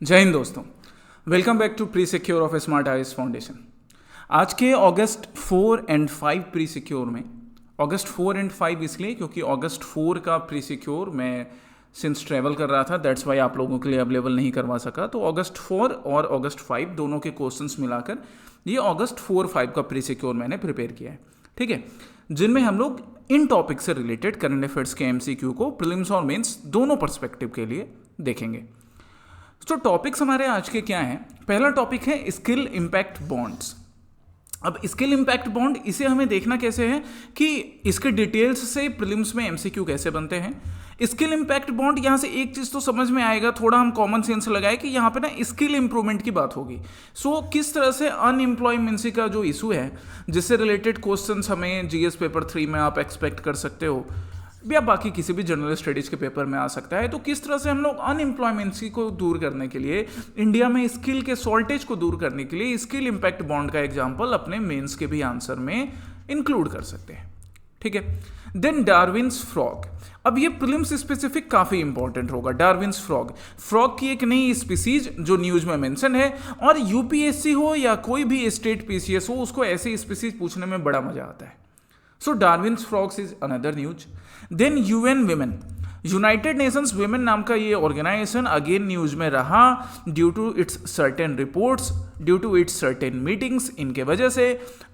जय हिंद दोस्तों, welcome back to pre secure of Smart IAS Foundation. आज के अगस्त 4 एंड 5 प्री सिक्योर में, अगस्त 4 एंड 5 इसलिए क्योंकि अगस्त 4 का प्री सिक्योर मैं सिंस ट्रैवल कर रहा था, दैट्स वाई आप लोगों के लिए अवेलेबल नहीं करवा सका। तो अगस्त 4 और अगस्त 5 दोनों के क्वेश्चंस मिलाकर ये अगस्त 4-5 का प्री सिक्योर मैंने प्रिपेयर किया है, ठीक है, जिनमें हम लोग इन टॉपिक से रिलेटेड करंट अफेयर्स के एमसीक्यू को प्रीलिम्स और मेंस दोनों पर्सपेक्टिव के लिए देखेंगे। तो टॉपिक्स हमारे आज के क्या हैं? पहला टॉपिक है स्किल इम्पैक्ट बॉन्ड्स। अब स्किल इम्पैक्ट बॉन्ड, इसे हमें देखना कैसे है कि इसके डिटेल्स से प्रीलिम्स में एमसीक्यू कैसे बनते हैं। स्किल इम्पैक्ट बॉन्ड, यहाँ से एक चीज़ तो समझ में आएगा, थोड़ा हम कॉमन सेंस लगाए कि यहाँ पे ना स्किल इंप्रूवमेंट की बात होगी। सो किस तरह से अनएम्प्लॉयमेंसी का जो इशू है, जिससे रिलेटेड क्वेश्चंस हमें जीएस पेपर 3 में आप एक्सपेक्ट कर सकते हो या बाकी किसी भी जनरल स्टडीज के पेपर में आ सकता है। तो किस तरह से हम लोग अनएम्प्लॉयमेंसी को दूर करने के लिए, इंडिया में स्किल के शॉर्टेज को दूर करने के लिए स्किल इम्पैक्ट बॉन्ड का एग्जाम्पल अपने मेंस के भी आंसर में इंक्लूड कर सकते हैं, ठीक है। Then Darwin's frog. अब ये प्रीलिम्स स्पेसिफिक काफी इंपॉर्टेंट होगा। डार्विन्स फ्रॉग, फ्रॉग की एक नई स्पीसीज जो न्यूज में मेंशन है, और यूपीएससी हो या कोई भी स्टेट पीसीएस हो, उसको ऐसी स्पीसीज पूछने में बड़ा मजा आता है। So Darwin's frogs is another news. Then UN women, United Nations women नाम का ये ऑर्गेनाइजेशन अगेन न्यूज में रहा due to its certain reports, due to its certain meetings, इनके वजह से।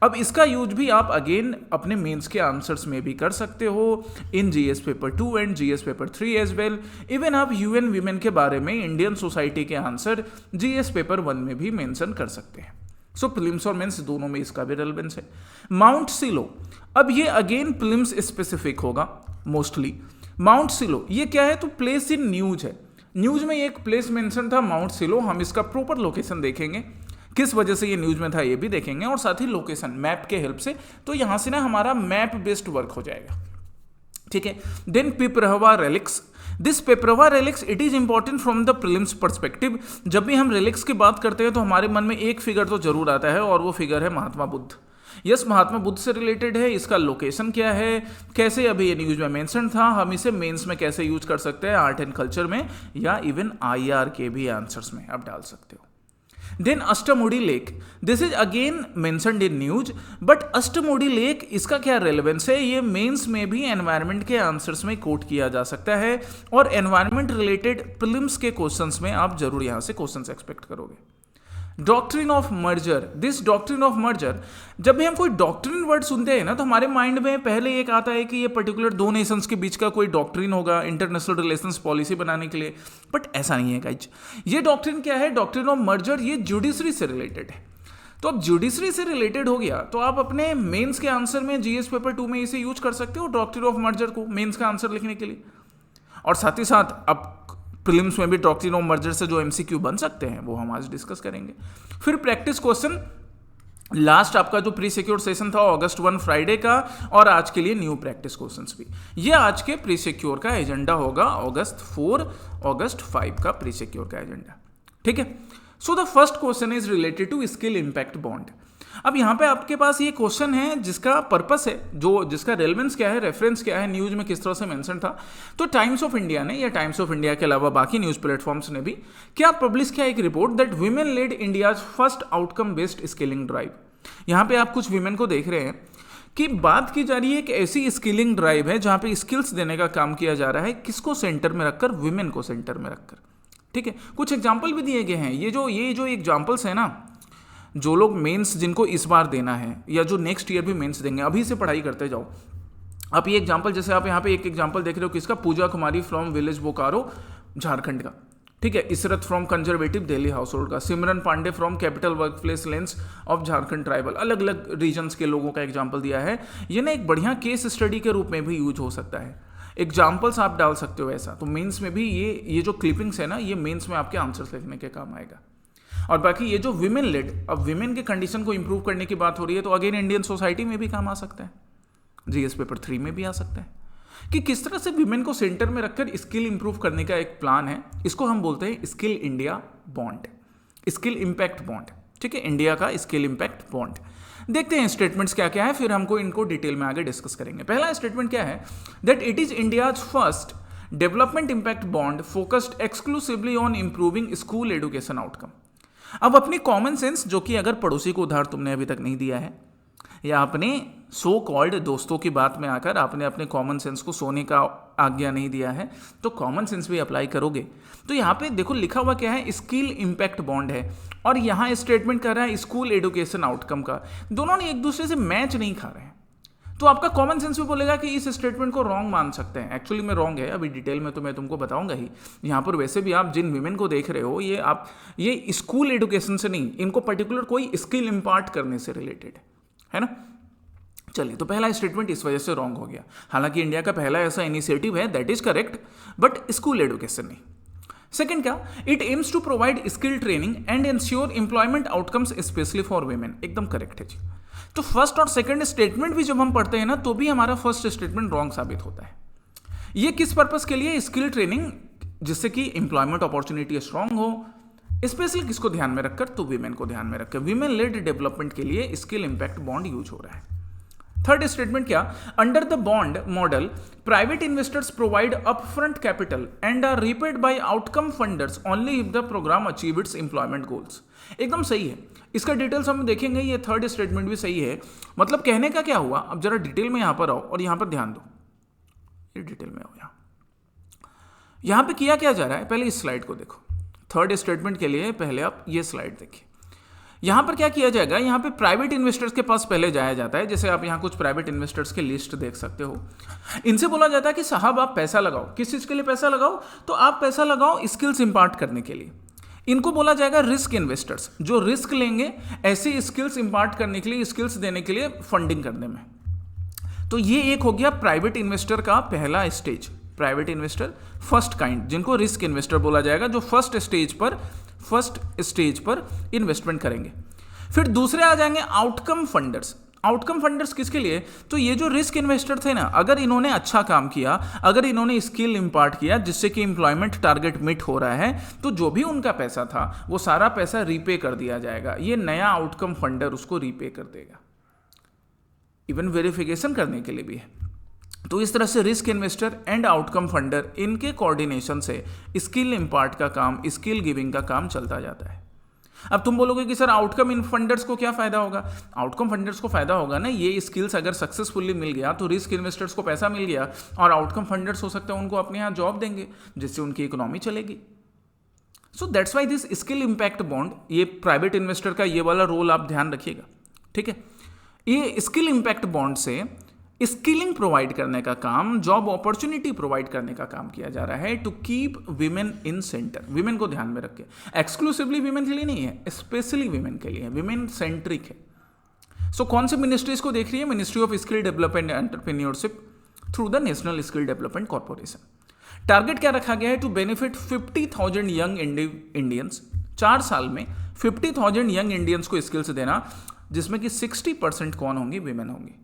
अब इसका यूज भी आप अगेन अपने मेंस के आंसर्स में भी कर सकते हो, in GS paper 2 and GS paper 3 as well. Even आप यूएन विमेन के बारे में इंडियन सोसाइटी के आंसर जीएस पेपर 1 में भी मेंशन कर सकते हैं। सो प्रीलिम्स और मेंस दोनों में इसका भी रेलेवेंस है। माउंट सिलो, अब ये अगेन प्रीलिम्स स्पेसिफिक होगा मोस्टली। माउंट सिलो ये क्या है? तो प्लेस इन न्यूज है। न्यूज में एक प्लेस मेंशन था माउंट सिलो, हम इसका प्रॉपर लोकेशन देखेंगे, किस वजह से ये न्यूज में था ये भी देखेंगे, और साथ ही लोकेशन मैप के हेल्प से। तो यहां से ना हमारा मैप बेस्ड वर्क हो जाएगा, ठीक है। देन पिपरहवा रेलिक्स, दिस पेपरवा relics it is important from the prelims perspective. जब भी हम रेलिक्स की बात करते हैं तो हमारे मन में एक फिगर तो जरूर आता है, और वो फिगर है महात्मा बुद्ध। यस, महात्मा बुद्ध से रिलेटेड है। इसका लोकेशन क्या है, कैसे, अभी ये न्यूज में मेंशन था, हम इसे मेंस में कैसे यूज कर सकते हैं, आर्ट एंड कल्चर में, या इवन आईआर के भी आंसर्स में आप डाल सकते हो। Then Ashtamudi lake, this is again mentioned in news, but Ashtamudi lake इसका क्या रेलेवेंस है? ये मेंस में भी एनवायरनमेंट के आंसर्स में कोट किया जा सकता है, और एनवायरनमेंट रिलेटेड प्रीलिम्स के क्वेश्चंस में आप जरूर यहां से क्वेश्चंस एक्सपेक्ट करोगे। Doctrine of merger, this doctrine of merger, जब भी हम कोई डॉक्ट्रिन वर्ड सुनते हैं ना, तो हमारे माइंड में पहले एक आता है कि ये पर्टिकुलर दो नेशंस के बीच का कोई डॉक्ट्रिन होगा इंटरनेशनल रिलेशंस पॉलिसी बनाने के लिए, बट ऐसा नहीं है गाइज। ये डॉक्ट्रिन क्या है? डॉक्ट्रिन ऑफ मर्जर, ये जुडिशरी से रिलेटेड है। तो अब जुडिशरी से रिलेटेड हो गया तो आप अपने मेंस के आंसर में जीएस पेपर 2 में इसे यूज कर सकते हो, डॉक्ट्रिन ऑफ मर्जर को मेंस का आंसर लिखने के लिए। और साथ ही साथ अब प्रीलिम्स में भी डॉक्ट्रिन ऑफ मर्जर से जो एमसीक्यू बन सकते हैं वो हम आज डिस्कस करेंगे। फिर प्रैक्टिस क्वेश्चन, लास्ट आपका जो प्री सिक्योर सेशन था अगस्त 1 फ्राइडे का, और आज के लिए न्यू प्रैक्टिस क्वेश्चंस भी। ये आज के प्री सिक्योर का एजेंडा होगा, अगस्त 4 अगस्त 5 का प्री सिक्योर का एजेंडा, ठीक है। So the first question is related to skill impact bond. अब यहाँ पे आपके पास ये क्वेश्चन है जिसका पर्पस है, जो जिसका रेलेवेंस क्या है, रेफरेंस क्या है, न्यूज में किस तरह से मेंशन था। तो टाइम्स ऑफ इंडिया ने, या टाइम्स ऑफ इंडिया के अलावा बाकी न्यूज प्लेटफॉर्म्स ने भी क्या पब्लिश किया, एक report that women led India's first outcome based skilling drive. यहाँ पे आप कुछ वीमेन को देख रहे हैं कि बात की जा रही है एक ऐसी स्किलिंग ड्राइव है जहाँ पे स्किल्स देने का काम किया जा रहा है, किसको सेंटर में रखकर? वीमेन को सेंटर में रखकर, ठीक है। कुछ एग्जाम्पल भी दिए गए हैं। ये जो एग्जाम्पल्स है ना, जो लोग मेंस जिनको इस बार देना है या जो नेक्स्ट ईयर भी मेंस देंगे, अभी से पढ़ाई करते जाओ। आप ये एग्जांपल, जैसे आप यहाँ पे एक एग्जांपल देख रहे हो किसका, पूजा कुमारी फ्रॉम विलेज बोकारो झारखंड का, ठीक है। Ishrat from conservative Delhi household का, Simran Pandey from capital workplace lens of Jharkhand tribal, अलग अलग रीजन्स के लोगों का एग्जाम्पल दिया है। ये ना एक बढ़िया केस स्टडी के रूप में भी यूज हो सकता है, एग्जाम्पल्स आप डाल सकते हो ऐसा। तो मेंस में भी ये जो क्लिपिंग्स है ना, ये मेंस में आपके आंसर्स लिखने के काम आएगा। और बाकी ये जो विमेन लेड, अब विमेन के कंडीशन को इंप्रूव करने की बात हो रही है, तो अगेन इंडियन सोसाइटी में भी काम आ सकता है, जीएस पेपर 3 में भी आ सकता है, कि किस तरह से विमेन को सेंटर में रखकर स्किल इंप्रूव करने का एक प्लान है। इसको हम बोलते हैं skill India bond, skill impact bond, ठीक है, इंडिया का स्किल इंपैक्ट बॉन्ड। देखते हैं स्टेटमेंट्स क्या क्या है, फिर हमको इनको डिटेल में आगे डिस्कस करेंगे। पहला स्टेटमेंट क्या है? That it is India's first development impact bond focused exclusively on improving school education outcome. अब अपनी कॉमन सेंस, जो कि अगर पड़ोसी को उधार तुमने अभी तक नहीं दिया है, या अपने सो कॉल्ड दोस्तों की बात में आकर आपने अपने कॉमन सेंस को सोने का आज्ञा नहीं दिया है, तो कॉमन सेंस भी अप्लाई करोगे। तो यहाँ पे देखो लिखा हुआ क्या है, स्किल इम्पैक्ट बॉन्ड है, और यहाँ स्टेटमेंट कर रहा है स्कूल एजुकेशन आउटकम का। दोनों ने एक दूसरे से मैच नहीं खा रहे हैं, तो आपका कॉमन सेंस भी बोलेगा कि इस स्टेटमेंट को रॉन्ग मान सकते हैं। एक्चुअली में रॉन्ग है, अभी डिटेल में तो मैं तुमको बताऊंगा ही। यहाँ पर वैसे भी आप जिन विमेन को देख रहे हो, ये स्कूल एजुकेशन से नहीं, इनको पर्टिकुलर कोई स्किल इम्पार्ट करने से रिलेटेड है ना। चलिए, तो पहला स्टेटमेंट इस वजह से रॉन्ग हो गया। हालांकि इंडिया का पहला ऐसा इनिशिएटिव है, that is correct, but school education नहीं। सेकंड क्या, it aims to provide skill training and ensure employment outcomes specially for women. एकदम करेक्ट है जी। तो फर्स्ट और सेकंड स्टेटमेंट भी जब हम पढ़ते हैं ना, तो भी हमारा फर्स्ट स्टेटमेंट रॉन्ग साबित होता है। ये किस पर्पस के लिए, स्किल ट्रेनिंग, जिससे कि एम्प्लॉयमेंट अपॉर्चुनिटी स्ट्रांग हो, स्पेशली किसको ध्यान में रखकर, तो वीमेन को ध्यान में रखकर, वीमेन लेड डेवलपमेंट के लिए स्किल इंपैक्ट बॉन्ड यूज हो रहा है। थर्ड स्टेटमेंट क्या, under the bond model private investors provide upfront capital and are repaid by outcome funders only if the programme achieve its employment goals. एकदम सही है, इसका डिटेल्स हम देखेंगे। ये थर्ड स्टेटमेंट भी सही है। मतलब कहने का क्या हुआ, अब जरा डिटेल में यहां पर आओ और यहां पर ध्यान दो, ये डिटेल में आओ। यहां पे किया क्या जा रहा है, पहले इस स्लाइड को देखो। थर्ड स्टेटमेंट के लिए पहले आप ये स्लाइड देखिए। यहां पर क्या किया जाएगा, यहां पे प्राइवेट इन्वेस्टर्स के पास पहले जाया जाता है। जैसे आप यहां कुछ प्राइवेट इन्वेस्टर्स की लिस्ट देख सकते हो। इनसे बोला जाता है कि साहब आप पैसा लगाओ। किस चीज के लिए पैसा लगाओ, तो आप पैसा लगाओ स्किल्स इंपार्ट करने के लिए। इनको बोला जाएगा रिस्क इन्वेस्टर्स, जो रिस्क लेंगे ऐसी स्किल्स इंपार्ट करने के लिए, स्किल्स देने के लिए, फंडिंग करने में। तो ये एक हो गया प्राइवेट इन्वेस्टर का पहला stage. Private investor first kind, जिनको रिस्क इन्वेस्टर बोला जाएगा, जो फर्स्ट स्टेज पर इन्वेस्टमेंट करेंगे। फिर दूसरे आ जाएंगे आउटकम फंडर्स। आउटकम फंडर्स किसके लिए, तो ये जो रिस्क इन्वेस्टर थे ना, अगर इन्होंने अच्छा काम किया, अगर इन्होंने स्किल इंपार्ट किया जिससे कि एम्प्लॉयमेंट टारगेट मीट हो रहा है, तो जो भी उनका पैसा था वो सारा पैसा रीपे कर दिया जाएगा। ये नया आउटकम फंडर उसको रीपे कर देगा, इवन वेरिफिकेशन करने के लिए भी है। तो इस तरह से risk investor and outcome funder, इनके कोऑर्डिनेशन से स्किल इंपार्ट का काम, स्किल गिविंग का काम चलता जाता है। अब तुम बोलोगे कि सर आउटकम इन फंडर्स को क्या फायदा होगा। आउटकम फंडर्स को फायदा होगा ना, ये स्किल्स अगर सक्सेसफुली मिल गया तो रिस्क इन्वेस्टर्स को पैसा मिल गया, और आउटकम फंडर्स हो सकता है उनको अपने यहाँ जॉब देंगे, जिससे उनकी इकोनॉमी चलेगी। So that's why this skill impact bond, ये प्राइवेट इन्वेस्टर का ये वाला रोल आप ध्यान रखिएगा, ठीक है। ये स्किल इंपैक्ट बॉन्ड से स्किलिंग प्रोवाइड करने का काम, जॉब अपॉर्चुनिटी प्रोवाइड करने का काम किया जा रहा है, to keep women in centre. Women को ध्यान में रख के, एक्सक्लूसिवली वीमेन के लिए नहीं है, स्पेशली वीमेन के लिए है, वीमेन सेंट्रिक है। सो कौन से मिनिस्ट्रीज को देख रही है, ministry of skill development and entrepreneurship through the national skill development corporation. Target क्या रखा गया है, टू बेनिफिट 50,000 यंग इंडियंस। 4 साल में 50,000 यंग इंडियंस को स्किल्स देना, जिसमें कि 60% कौन होंगी, वीमेन होंगी।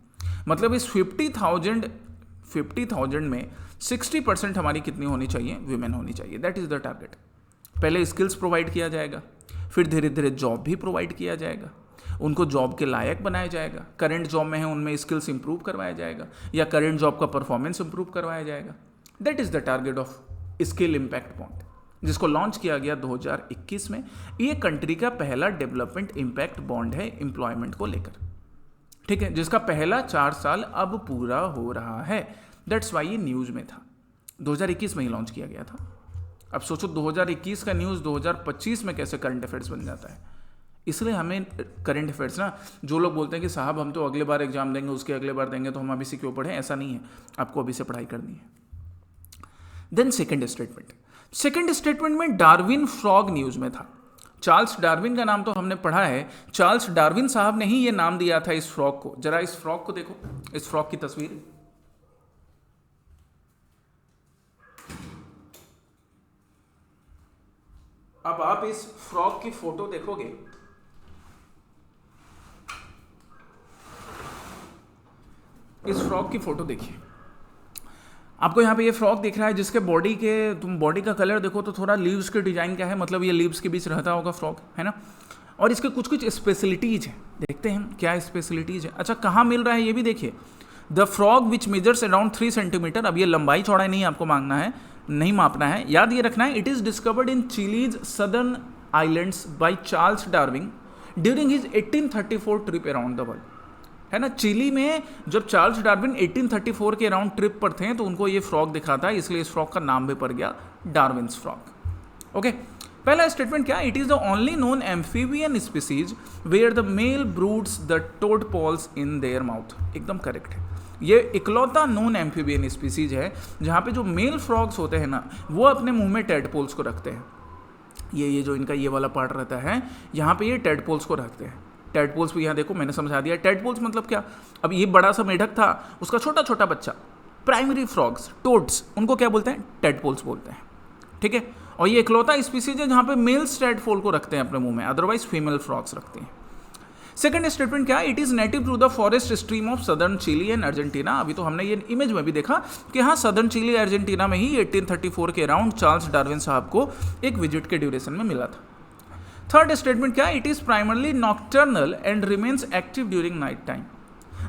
मतलब इस 50,000 में 60% हमारी कितनी होनी चाहिए, वीमेन होनी चाहिए। That is the target. पहले स्किल्स प्रोवाइड किया जाएगा, फिर धीरे धीरे जॉब भी प्रोवाइड किया जाएगा, उनको जॉब के लायक बनाया जाएगा। करंट जॉब में है उनमें स्किल्स इंप्रूव करवाया जाएगा, या करंट जॉब का परफॉर्मेंस इंप्रूव करवाया जाएगा। That is the target of skill impact bond, जिसको लॉन्च किया गया 2021 में। ये कंट्री का पहला डेवलपमेंट इंपैक्ट बॉन्ड है एम्प्लॉयमेंट को लेकर, ठीक है, जिसका पहला 4 साल अब पूरा हो रहा है। दैट्स वाई ये न्यूज़ में था, 2021 में ही लॉन्च किया गया था। अब सोचो 2021 का न्यूज़ 2025 में कैसे करंट अफेयर्स बन जाता है। इसलिए हमें करंट अफेयर्स ना, जो लोग बोलते हैं कि साहब हम तो अगले बार एग्जाम देंगे, उसके अगले बार देंगे, तो हम अभी से क्यों पढ़ें, ऐसा नहीं है, आपको अभी से पढ़ाई करनी है। देन सेकेंड स्टेटमेंट में डार्विन फ्रॉग न्यूज़ में था। चार्ल्स डार्विन का नाम तो हमने पढ़ा है, चार्ल्स डार्विन साहब ने ही ये नाम दिया था इस फ्रॉग को। जरा इस फ्रॉग को देखो, इस फ्रॉग की तस्वीर। अब आप इस फ्रॉग की फोटो देखोगे, इस फ्रॉग की फोटो देखिए। आपको यहाँ पे ये फ्रॉग दिख रहा है, जिसके तुम बॉडी का कलर देखो तो थोड़ा लीव्स के डिजाइन का है, मतलब ये लीव्स के बीच रहता होगा फ्रॉग, है ना। और इसके कुछ स्पेशलिटीज है, देखते हैं क्या स्पेशलिटीज है। अच्छा, कहाँ मिल रहा है ये भी देखिए। The frog which measures around 3 centimetre. अब ये लंबाई चौड़ाई नहीं आपको मांगना है, नहीं मापना है, याद ये रखना है। It is discovered in chillies southern islands by Charles Darwin during his 1834 trip around the world, है ना। चिली में जब चार्ल्स डार्विन 1834 के अराउंड ट्रिप पर थे तो उनको ये फ्रॉग दिखा था, इसलिए इस फ्रॉग का नाम भी पड़ गया डार्विन्स फ्रॉग। ओके, पहला स्टेटमेंट क्या, it is the only known amphibian species where the male broods the tadpoles in their mouth, एकदम करेक्ट है। ये इकलौता नॉन एम्फीबियन स्पीसीज है जहाँ पे जो मेल फ्रॉग्स होते हैं ना वो अपने मुंह में टेडपोल्स को रखते हैं। ये जो इनका ये वाला पार्ट रहता है यहाँ पे ये टेडपोल्स को रखते हैं। टेडपोल्स भी यहाँ देखो मैंने समझा दिया। टेडपोल्स मतलब क्या, अब ये बड़ा सा मेढक था, उसका छोटा छोटा बच्चा, प्राइमरी फ्रॉग्स टोड्स, उनको क्या बोलते हैं, टेडपोल्स बोलते हैं, ठीक है। और ये इकलौता स्पीसीज है जहाँ पे मेल्स टेडपोल को रखते हैं अपने मुंह में, अदरवाइज फीमेल फ्रॉग्स रखते हैं। सेकंड स्टेटमेंट क्या है, it is native to the forest stream of southern Chile and Argentina. अभी तो हमने ये इमेज में भी देखा कि हाँ सदर्न चिली अर्जेंटीना में ही 1834 के अराउंड चार्ल्स डार्विन साहब को एक विजिट के ड्यूरेशन में मिला था। थर्ड स्टेटमेंट क्या, it is primarily nocturnal and remains active during night time.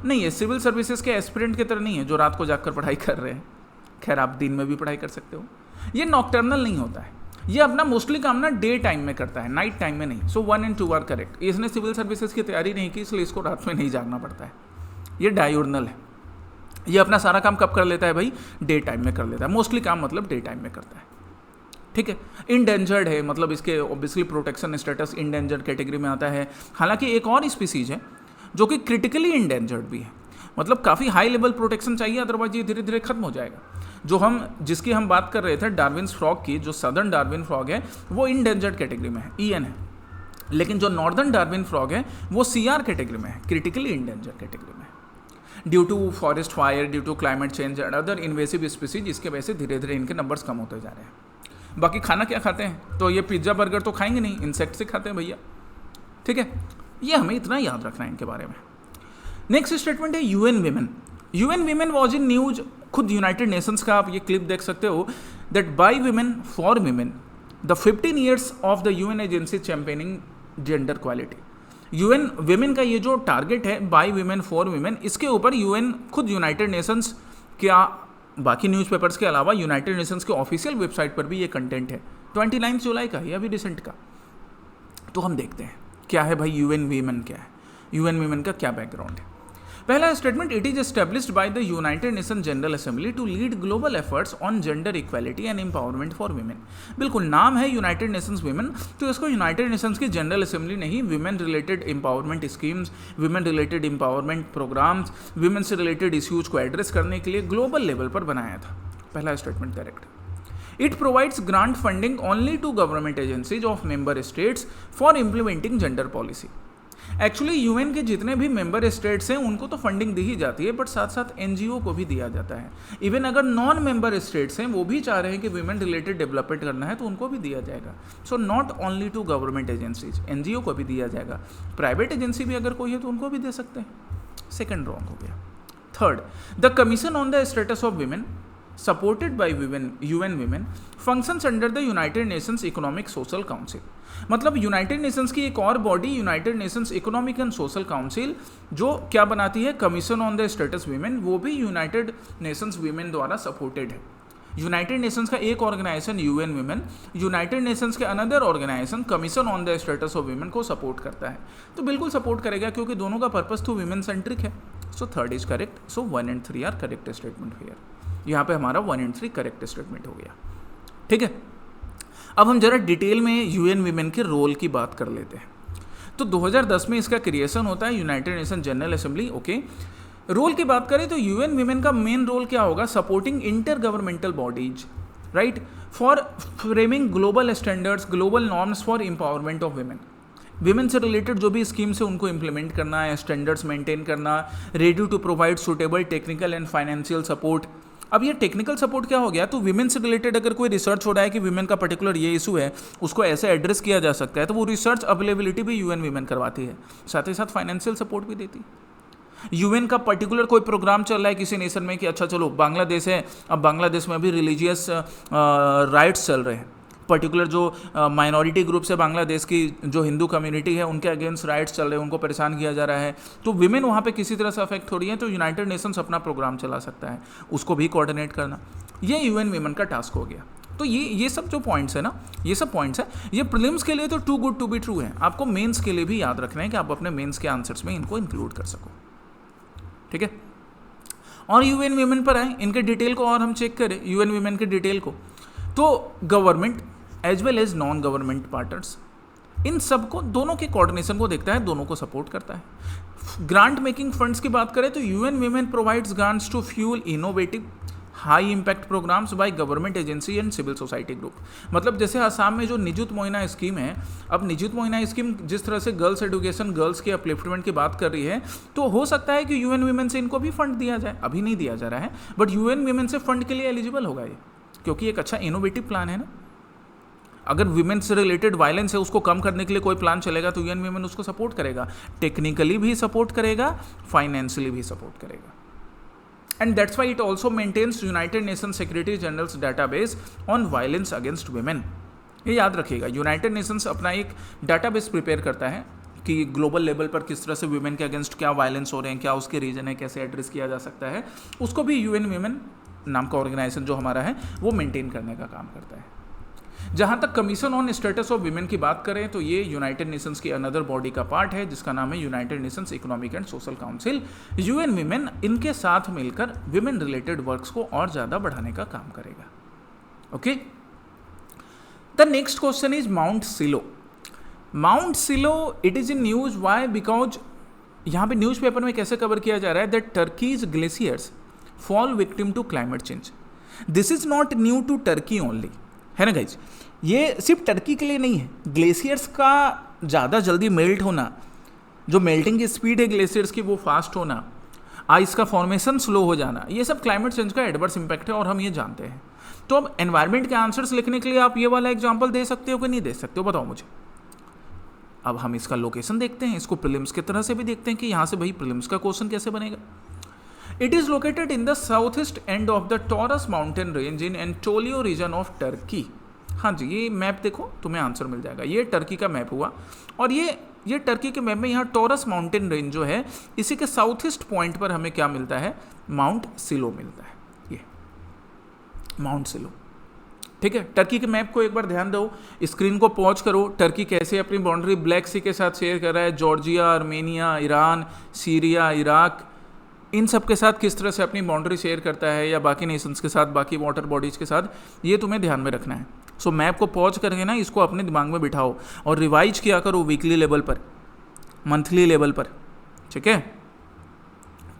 नहीं, ये सिविल सर्विसेज के एस्पिरेंट की तरह नहीं है जो रात को जाकर पढ़ाई कर रहे हैं, खैर आप दिन में भी पढ़ाई कर सकते हो। ये नॉक्टर्नल नहीं होता है, ये अपना मोस्टली काम ना डे टाइम में करता है, नाइट टाइम में नहीं। सो 1 and 2 आर करेक्ट। इसने सिविल सर्विसेज की तैयारी नहीं की इसलिए इसको रात में नहीं जागना पड़ता है। ये डायोर्नल है, ये अपना सारा काम कब कर लेता है भाई, डे टाइम में कर लेता है, मोस्टली काम मतलब डे टाइम में करता है, ठीक है। इंडेंजर्ड है, मतलब इसके obviously protection status endangered category में आता है। हालांकि एक और स्पीसीज है जो कि क्रिटिकली इंडेंजर्ड भी है, मतलब काफ़ी हाई लेवल प्रोटेक्शन चाहिए, अदरवाइज ये धीरे धीरे खत्म हो जाएगा। जिसकी हम बात कर रहे थे डार्विन्स फ्रॉग की, जो सदर्न डार्विन फ्रॉग है वो इंडेंजर्ड कैटेगरी में है, EN है, लेकिन जो नॉर्दर्न डार्विन फ्रॉग है वो CR कैटेगरी में है, क्रिटिकली इंडेंजर्ड कैटेगरी में, due to forest fire, due to climate change and other invasive species. इसके वजह से धीरे धीरे इनके नंबर्स कम होते जा रहे हैं। बाकी खाना क्या खाते हैं, तो ये पिज्ज़ा बर्गर तो खाएंगे नहीं, इंसेक्ट से खाते हैं भैया, ठीक है। ये हमें इतना याद रखना है इनके बारे में। नेक्स्ट स्टेटमेंट है UN women. UN women was in news, खुद यूनाइटेड नेशंस का आप ये क्लिप देख सकते हो, that by women for women the 15 years of the UN agency championing gender quality. UN women का ये जो टारगेट है बाय वीमेन फॉर वीमेन, इसके ऊपर UN खुद यूनाइटेड नेशंस क्या बाकी न्यूज़पेपर्स के अलावा यूनाइटेड नेशंस के ऑफिशियल वेबसाइट पर भी ये कंटेंट है। 29 जुलाई का है अभी रिसेंट का। तो हम देखते हैं क्या है भाई UN वीमेन क्या है, UN वीमेन का क्या बैकग्राउंड है। पहला statement, it is established by the United Nation General Assembly to lead global efforts on gender equality and empowerment for women. बिल्कुल नाम है यूनाइटेड नेशंस वीमेन, तो इसको यूनाइटेड नेशंस की जनरल असेंबली ने ही women related empowerment schemes, women related empowerment programmes, women से related issues को एड्रेस करने के लिए ग्लोबल लेवल पर बनाया था। पहला statement correct. It provides grant funding only to government agencies of member states for implementing gender policy. Actually UN के जितने भी मेंबर स्टेट्स हैं उनको तो फंडिंग दी ही जाती है, बट साथ साथ NGO को भी दिया जाता है। इवन अगर नॉन मेंबर स्टेट्स हैं वो भी चाह रहे हैं कि वीमेन रिलेटेड डेवलपमेंट करना है तो उनको भी दिया जाएगा। So not only to government agencies, NGO को भी दिया जाएगा। प्राइवेट एजेंसी भी अगर कोई है तो उनको भी दे सकते हैं। सेकेंड रॉन्ग हो गया। Third, the commission on the status of women supported by UN Women functions under the United Nations Economic Social Council। मतलब यूनाइटेड नेशंस की एक और body United Nations economic and social council जो क्या बनाती है, commission on the status women, वो भी यूनाइटेड नेशंस वीमेन द्वारा सपोर्टेड है। यूनाइटेड नेशंस का एक organisation UN women, United Nations के another organisation commission on the status of women को सपोर्ट करता है। तो बिल्कुल सपोर्ट करेगा क्योंकि दोनों का पर्पस तो वीमेन सेंट्रिक है। So third is correct. So 1 and 3 are correct statement here. यहाँ पे हमारा 1 and 3 करेक्ट स्टेटमेंट हो गया, ठीक है। अब हम जरा डिटेल में UN वीमेन के रोल की बात कर लेते हैं। तो 2010 में इसका क्रिएशन होता है United Nation General Assembly, okay. Role की बात करें तो UN वीमेन का मेन रोल क्या होगा, supporting inter governmental bodies, right, for framing global standards, global norms for empowerment of women. Women से रिलेटेड जो भी स्कीम्स है उनको इम्प्लीमेंट करना है, स्टैंडर्ड्स मेंटेन करना, ready to provide suitable technical and financial support. अब ये टेक्निकल सपोर्ट क्या हो गया, तो विमेन से रिलेटेड अगर कोई रिसर्च हो रहा है कि विमेन का पर्टिकुलर ये इशू है, उसको ऐसे एड्रेस किया जा सकता है, तो वो रिसर्च अवेलेबिलिटी भी UN वीमेन करवाती है, साथ ही साथ फाइनेंशियल सपोर्ट भी देती है। UN का पर्टिकुलर कोई प्रोग्राम चल रहा है किसी नेशन में कि अच्छा चलो बांग्लादेश है, अब बांग्लादेश में भी रिलीजियस राइट्स चल रहे हैं, पर्टिकुलर जो माइनॉरिटी ग्रुप्स है बांग्लादेश की, जो हिंदू कम्युनिटी है, उनके अगेंस्ट राइट्स चल रहे हैं, उनको परेशान किया जा रहा है, तो विमेन वहाँ पे किसी तरह से अफेक्ट हो रही है, तो यूनाइटेड नेशंस अपना प्रोग्राम चला सकता है, उसको भी कोऑर्डिनेट करना। ये यूएन वीमेन का टास्क हो गया। तो ये सब जो पॉइंट्स है ना, ये सब पॉइंट्स है, ये प्रीलिम्स के लिए तो too good to be true है, आपको मेंस के लिए भी याद रखना है कि आप अपने मेंस के आंसर्स में इनको इंक्लूड कर सको, ठीक है। और यूएन वीमेन पर आए, इनके डिटेल को और हम चेक करें यूएन वीमेन के डिटेल को, तो government as well as non government partners, इन सब को, दोनों के कोऑर्डिनेशन को देखता है, दोनों को सपोर्ट करता है। ग्रांट मेकिंग फंड्स की बात करें तो UN Women provides grants to fuel innovative high impact programmes by government agency and civil society group. मतलब जैसे असम में जो निजुत मोइना स्कीम है, अब निजुत मोइना स्कीम जिस तरह से गर्ल्स एजुकेशन, गर्ल्स के अपलिफ्टमेंट की बात कर रही है, तो हो सकता है कि यूएन वीमेन से इनको भी फंड दिया जाए, अभी नहीं दिया जा रहा है, बट यूएन वीमेन से फंड के लिए एलिजिबल होगा ये, क्योंकि एक अच्छा इनोवेटिव प्लान है ना। अगर वीमेन से रिलेटेड वायलेंस है उसको कम करने के लिए कोई प्लान चलेगा तो यूएन वीमेन उसको सपोर्ट करेगा, टेक्निकली भी सपोर्ट करेगा, फाइनेंशियली भी सपोर्ट करेगा। And that's why it also maintains United Nation Secretary General's database on violence against women. ये याद रखिएगा, यूनाइटेड नेशंस अपना एक डाटाबेस प्रिपेयर करता है कि ग्लोबल लेवल पर किस तरह से वीमेन के अगेंस्ट क्या वायलेंस हो रहे हैं, क्या उसके रीजन है, कैसे एड्रेस किया जा सकता है, उसको भी यूएन वीमेन नाम का ऑर्गेनाइजेशन जो हमारा है वो मेंटेन करने का काम करता है। जहाँ तक commission on status of women की बात करें तो ये यूनाइटेड नेशंस की अनदर बॉडी का पार्ट है जिसका नाम है United Nations economic and social council. UN women इनके साथ मिलकर विमेन रिलेटेड वर्क्स को और ज़्यादा बढ़ाने का काम करेगा। Okay, the next question is Mount Cilo. Mount Cilo it is in news, why? Because यहाँ पे न्यूज़पेपर में कैसे कवर किया जा रहा है that Turkey's glaciers fall victim to climate change. This is not new to Turkey only, है ना गाइज, ये सिर्फ टर्की के लिए नहीं है। ग्लेशियर्स का ज़्यादा जल्दी मेल्ट होना, जो मेल्टिंग की स्पीड है ग्लेशियर्स की वो फास्ट होना, आइस का फॉर्मेशन स्लो हो जाना, ये सब क्लाइमेट चेंज का एडवर्स इम्पैक्ट है और हम ये जानते हैं। तो अब एनवायरनमेंट के आंसर्स लिखने के लिए आप ये वाला एग्जाम्पल दे सकते हो कि नहीं दे सकते हो, बताओ मुझे। अब हम इसका लोकेशन देखते हैं, इसको प्रीलिम्स की तरह से भी देखते हैं कि यहाँ से भाई प्रीलिम्स का क्वेश्चन कैसे बनेगा। It is located in the south east end of the Taurus mountain range in Anatolia region of Turkey. हाँ जी, ये मैप देखो तुम्हें आंसर मिल जाएगा। ये टर्की का मैप हुआ और ये टर्की के मैप में यहाँ टॉरस माउंटेन रेंज जो है इसी के साउथ ईस्ट पॉइंट पर हमें क्या मिलता है, माउंट सिलो मिलता है, ये माउंट सिलो। ठीक है, टर्की के मैप को एक बार ध्यान दो, स्क्रीन को पॉज करो। टर्की कैसे अपनी बाउंड्री ब्लैक सी के साथ शेयर कर रहा है, Georgia, Armenia, Iran, Syria, Iraq, इन सब के साथ किस तरह से अपनी बाउंड्री शेयर करता है, या बाकी नेशंस के साथ, बाकी वाटर बॉडीज़ के साथ, ये तुम्हें ध्यान में रखना है। सो मैप को पॉज करके ना इसको अपने दिमाग में बिठाओ और रिवाइज किया करो वीकली लेवल पर, मंथली लेवल पर, ठीक है।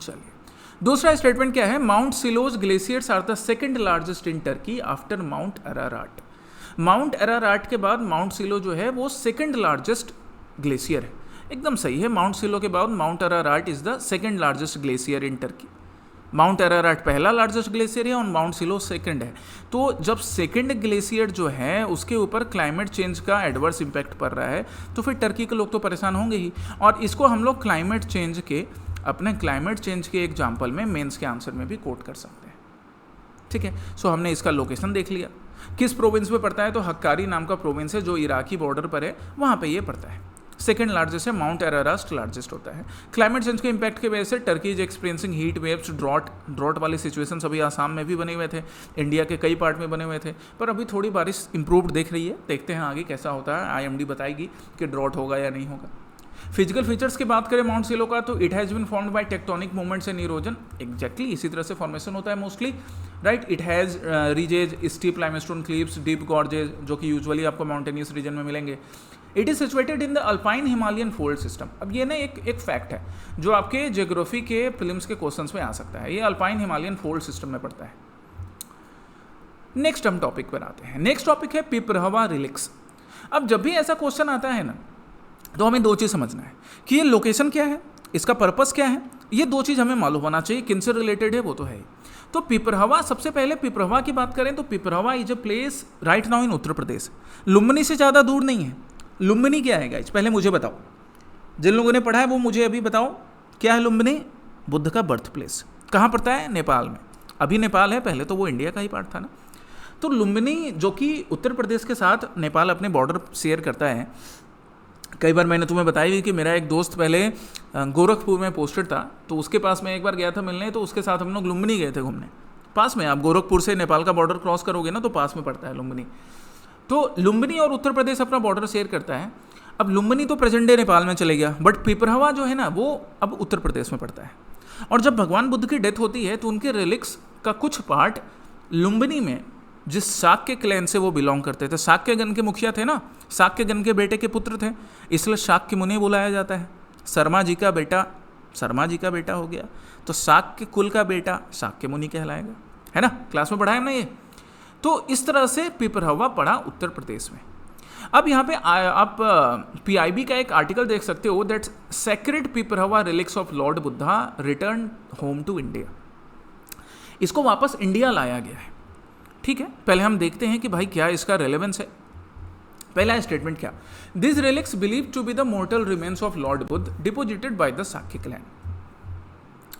चलिए, दूसरा स्टेटमेंट क्या है, Mount Cilo glaciers are the second largest in Turkey after Mount Ararat. Mount Ararat के बाद माउंट सिलो जो है वो सेकंड लार्जेस्ट ग्लेशियर है। एकदम सही है, माउंट सिलो के बाद Mount Ararat is the second largest glacier in Turkey. Mount Ararat पहला लार्जेस्ट ग्लेशियर है और माउंट सिलो सेकंड है। तो जब सेकंड ग्लेशियर जो है उसके ऊपर क्लाइमेट चेंज का एडवर्स इम्पैक्ट पड़ रहा है तो फिर टर्की के लोग तो परेशान होंगे ही। और इसको हम लोग क्लाइमेट चेंज के, अपने क्लाइमेट चेंज के एग्जाम्पल में मेंस के आंसर में भी कोट कर सकते हैं। ठीक है, सो हमने इसका लोकेशन देख लिया, किस प्रोविंस में पड़ता है, तो हक्कारी नाम का प्रोविंस है जो इराकी बॉर्डर पर है, वहाँ पे ये पड़ता है। सेकेंड लार्जेस्ट है, माउंट अराराट लार्जेस्ट होता है। क्लाइमेट चेंज के इम्पैक्ट की वजह से Turkey is experiencing heat waves, drought वाली सिचुएशंस अभी आसाम में भी बने हुए थे, इंडिया के कई पार्ट में बने हुए थे, पर अभी थोड़ी बारिश इंप्रूव्ड दिख रही है। देखते हैं आगे कैसा होता है, आईएमडी बताएगी कि ड्रॉट होगा या नहीं होगा। फिजिकल फीचर्स की बात करें माउंट सिलो का, तो it has been formed by tectonic movements and erosion. Exactly इसी तरह से फॉर्मेशन होता है mostly, right. It has ridges, steep limestone cliffs, deep gorges, जो कि यूजुअली आपको माउंटेनियस रीजन में मिलेंगे। It is situated in the Alpine Himalayan fold system. अब ये ना एक फैक्ट है जो आपके ज्योग्राफी के फिल्म्स के क्वेश्चंस में आ सकता है, ये अल्पाइन हिमालयन फोल्ड सिस्टम में पड़ता है। नेक्स्ट हम टॉपिक पर आते हैं। नेक्स्ट टॉपिक है पिपरहवा रिलिक्स। अब जब भी ऐसा क्वेश्चन आता है ना तो हमें दो चीज़ समझना है कि ये लोकेशन क्या है, इसका पर्पस क्या है, ये दो चीज़ हमें मालूम होना चाहिए। किनसे रिलेटेड है वो तो है। तो पिपरहवा, सबसे पहले पिपरहवा की बात करें तो Piprahwa is a place right now in Uttar Pradesh. Lumbini से ज़्यादा दूर नहीं है। लुम्बिनी क्या है गाइस, पहले मुझे बताओ, जिन लोगों ने पढ़ा है वो मुझे अभी बताओ क्या है लुम्बिनी। बुद्ध का बर्थ प्लेस कहाँ पड़ता है, नेपाल में। अभी नेपाल है, पहले तो वो इंडिया का ही पार्ट था ना। तो लुम्बिनी जो कि उत्तर प्रदेश के साथ नेपाल अपने बॉर्डर शेयर करता है। कई बार मैंने तुम्हें बताई हुई कि मेरा एक दोस्त पहले गोरखपुर में पोस्टेड था, तो उसके पास मैं एक बार गया था मिलने, तो उसके साथ हम लोग लुम्बिनी गए थे घूमने। पास में, आप गोरखपुर से नेपाल का बॉर्डर क्रॉस करोगे ना तो पास में पड़ता है लुम्बिनी। तो लुम्बिनी और उत्तर प्रदेश अपना बॉर्डर शेयर करता है। अब लुम्बिनी तो प्रेजेंट डे नेपाल में चले गया, बट पिपरहवा जो है ना वो अब उत्तर प्रदेश में पड़ता है। और जब भगवान बुद्ध की डेथ होती है तो उनके रिलिक्स का कुछ पार्ट लुम्बिनी में, जिस शाक्य क्लैन से वो बिलोंग करते थे, शाक्यगण के मुखिया थे ना, शाक्यगण के बेटे के पुत्र थे, इसलिए शाक्य मुनि बुलाया जाता है। शर्मा जी का बेटा हो गया तो शाक्य कुल का बेटा शाक्य मुनि कहलाएगा, है ना, क्लास में पढ़ा है ना ये। तो इस तरह से पिपरहवा पड़ा उत्तर प्रदेश में। अब यहाँ पे आप PIB का एक आर्टिकल देख सकते हो, that sacred Piprahwa relics of lord Buddha return home to India. इसको वापस इंडिया लाया गया है, ठीक है। पहले हम देखते हैं कि भाई क्या इसका रेलेवेंस है। पहला स्टेटमेंट क्या, this relics believe to be the mortal remains of lord Buddha deposited by the Shakya clan.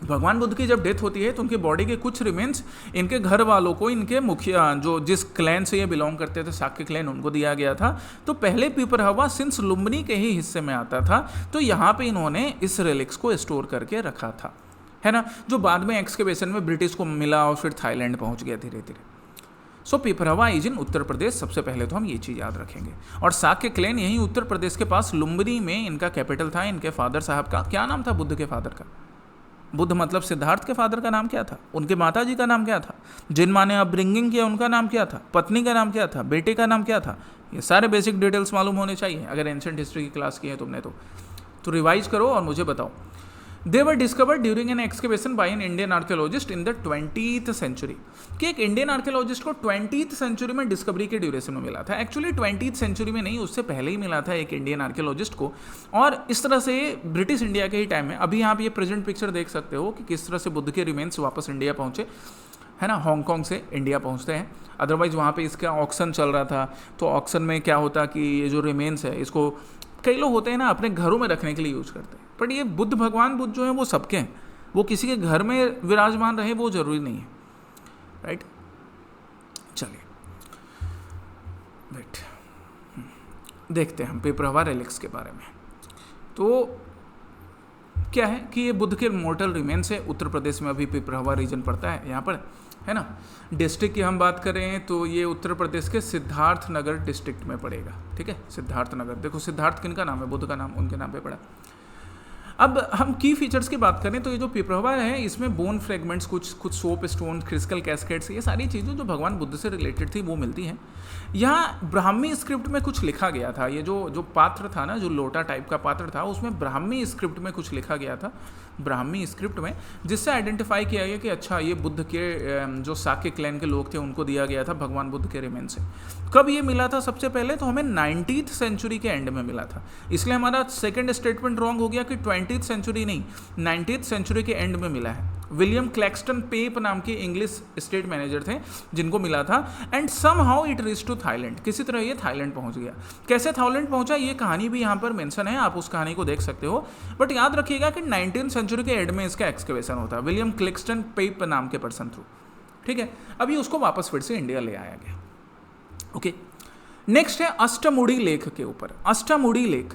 भगवान बुद्ध की जब डेथ होती है तो उनकी बॉडी के कुछ रिमेन्स इनके घर वालों को, इनके मुखिया जो जिस क्लैन से ये बिलोंग करते थे, शाक्य क्लैन, उनको दिया गया था। तो पहले पिपरहवा सिंस लुम्बिनी के ही हिस्से में आता था, तो यहाँ पे इन्होंने इस रिलिक्स को स्टोर करके रखा था, है ना, जो बाद में एक्सकेवेशन में ब्रिटिश को मिला और फिर थाईलैंड पहुँच गया धीरे धीरे। सो पिपरहवा इज इन उत्तर प्रदेश, सबसे पहले तो हम ये चीज़ याद रखेंगे। और शाक्य क्लैन यही उत्तर प्रदेश के पास लुम्बिनी में इनका कैपिटल था। इनके फादर साहब का क्या नाम था, बुद्ध के फादर का, बुद्ध मतलब सिद्धार्थ के फादर का नाम क्या था, उनके माता जी का नाम क्या था, जिन माँ ने अपब्रिंगिंग किया उनका नाम क्या था, पत्नी का नाम क्या था, बेटे का नाम क्या था, ये सारे बेसिक डिटेल्स मालूम होने चाहिए। अगर एंशिएंट हिस्ट्री की क्लास की है तुमने तो रिवाइज करो और मुझे बताओ। They were discovered during an excavation by an Indian archaeologist in the 20th century, कि एक इंडियन आर्कियोलॉजिस्ट को 20th सेंचुरी में डिस्कवरी के ड्यूरेशन में मिला था। एक्चुअली 20th सेंचुरी में नहीं, उससे पहले ही मिला था एक इंडियन आर्कियोलॉजिस्ट को। और इस तरह से ब्रिटिश इंडिया के ही टाइम में, अभी आप ये प्रेजेंट पिक्चर देख सकते हो कि किस तरह से बुद्ध के रिमेन्स वापस इंडिया पहुंचे, है ना, हांगकांग से इंडिया पहुंचते हैं। अदरवाइज वहाँ पे इसका ऑक्शन चल रहा था, तो ऑक्शन में क्या होता कि ये जो रिमेन्स है इसको कई लोग होते हैं ना अपने घरों में रखने के लिए यूज करते हैं, बट ये बुद्ध भगवान बुद्ध जो है वो सबके हैं, वो किसी के घर में विराजमान रहे वो जरूरी नहीं है, राइट। चलिए वेट, देखते हैं हम पिपरहवा रिलिक्स के बारे में। तो क्या है कि ये बुद्ध के मोर्टल रिमेन्स है। उत्तर प्रदेश में अभी पिपरहवा रीजन पड़ता है यहाँ पर, है ना। डिस्ट्रिक्ट की हम बात करें तो ये उत्तर प्रदेश के सिद्धार्थ नगर डिस्ट्रिक्ट में पड़ेगा, ठीक है, सिद्धार्थ नगर। देखो सिद्धार्थ किन का नाम है, बुद्ध का नाम उनके नाम पे पड़ा। अब हम की फीचर्स की बात करें तो ये जो पिपरहवा है इसमें बोन फ्रेगमेंट्स, कुछ सोप स्टोन, क्रिस्टल कैस्केट्स, ये सारी चीज़ें जो भगवान बुद्ध से रिलेटेड थी वो मिलती हैं। यहाँ ब्राह्मी स्क्रिप्ट में कुछ लिखा गया था, ये जो पात्र था ना, जो लोटा टाइप का पात्र था, उसमें ब्राह्मी स्क्रिप्ट में कुछ लिखा गया था, ब्राह्मी स्क्रिप्ट में, जिससे आइडेंटिफाई किया गया कि अच्छा ये बुद्ध के जो शाक्य क्लैन के लोग थे उनको दिया गया था भगवान बुद्ध के रिमेन से। कब ये मिला था सबसे पहले, तो हमें 19th सेंचुरी के एंड में मिला था, इसलिए हमारा सेकंड स्टेटमेंट रॉन्ग हो गया कि 20th सेंचुरी नहीं, 19th सेंचुरी के एंड में मिला है। विलियम क्लैक्सटन पेप नाम के इंग्लिश स्टेट मैनेजर थे जिनको मिला था, and somehow it reach to Thailand, किसी तरह ये थाईलैंड पहुंच गया। कैसे थाईलैंड पहुंचा ये कहानी भी यहाँ पर मेंशन है, आप उस कहानी को देख सकते हो, बट याद रखिएगा कि 19th सेंचुरी के एंड में इसका एक्सकेवेशन होता है विलियम क्लैक्सटन पेप नाम के पर्सन थ्रू, ठीक है। अभी उसको वापस फिर से इंडिया ले आया गया, ओके। नेक्स्ट है अष्टमुड़ी लेक के ऊपर, अष्टमुड़ी लेक।